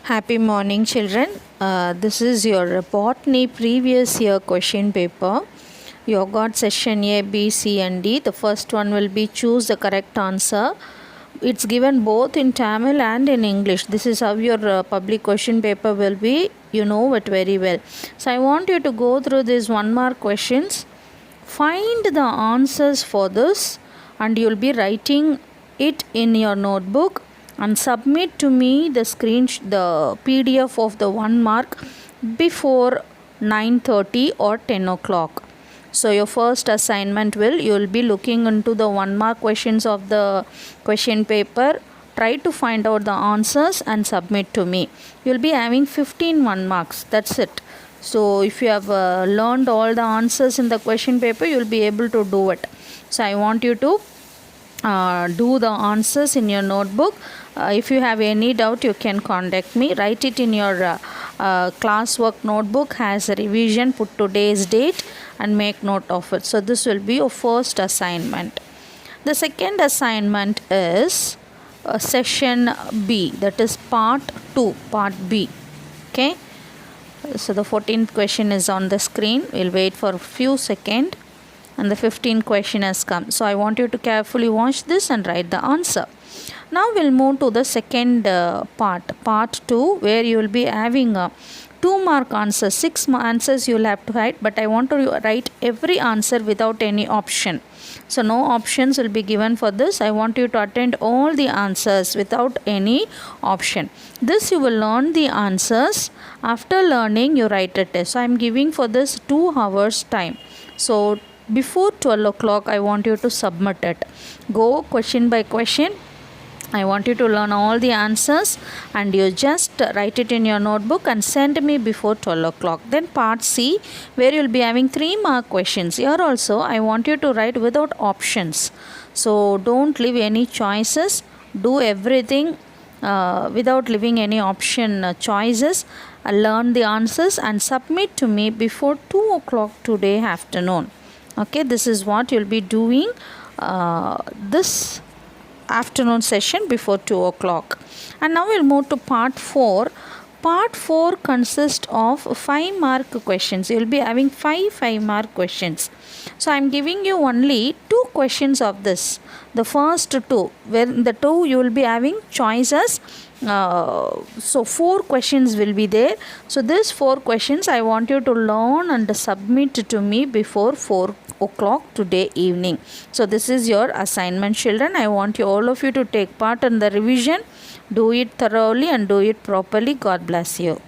Happy morning, children. This is your botany previous year question paper. You got session A, B, C, and D. The first one will be choose the correct answer. It's given both in Tamil and in English. This is how your public question paper will be. You know it very well. So I want you to go through these 1 mark questions. Find the answers for this, and you'll be writing it in your notebook and submit to me the PDF of the 1 mark before 9:30 or 10 o'clock. So your first assignment you will be looking into the 1 mark questions of the question paper. Try to find out the answers and submit to me. You'll be having 15 1 marks. That's it. So if you have learned all the answers in the question paper, you'll be able to do it. So I want you to do the answers in your notebook. If you have any doubt, you can contact me. Write it in your classwork notebook as a revision. Put today's date and make note of it. So this will be your first assignment. The second assignment is session B, that is part 2, part B. Okay. So the 14th question is on the screen. We'll wait for a few seconds. And the 15th question has come. So I want you to carefully watch this and write the answer. Now we'll move to the second part 2, where you will be having 2 mark answers. 6 answers you will have to write, but I want to write every answer without any option. So no options will be given for this. I want you to attend all the answers without any option. This you will learn the answers. After learning, you write a test. So I am giving for this 2 hours time. So before 12 o'clock, I want you to submit it. Go question by question. I want you to learn all the answers, and you just write it in your notebook and send me before 12 o'clock. Then part C, where you will be having 3 mark questions. Here also, I want you to write without options. So don't leave any choices. Do everything without leaving any option choices. Learn the answers and submit to me before 2 o'clock today afternoon. Okay, this is what you'll be doing this afternoon session before 2 o'clock. And now we'll move to part 4. Part 4 consists of 5 mark questions. You'll be having 5 mark questions. So I'm giving you only 2 questions of this. The first 2, where the 2 you will be having choices. So 4 questions will be there. So these 4 questions I want you to learn and submit to me before 4 o'clock today evening. So this is your assignment, children. I want all of you to take part in the revision. Do it thoroughly and do it properly. God bless you.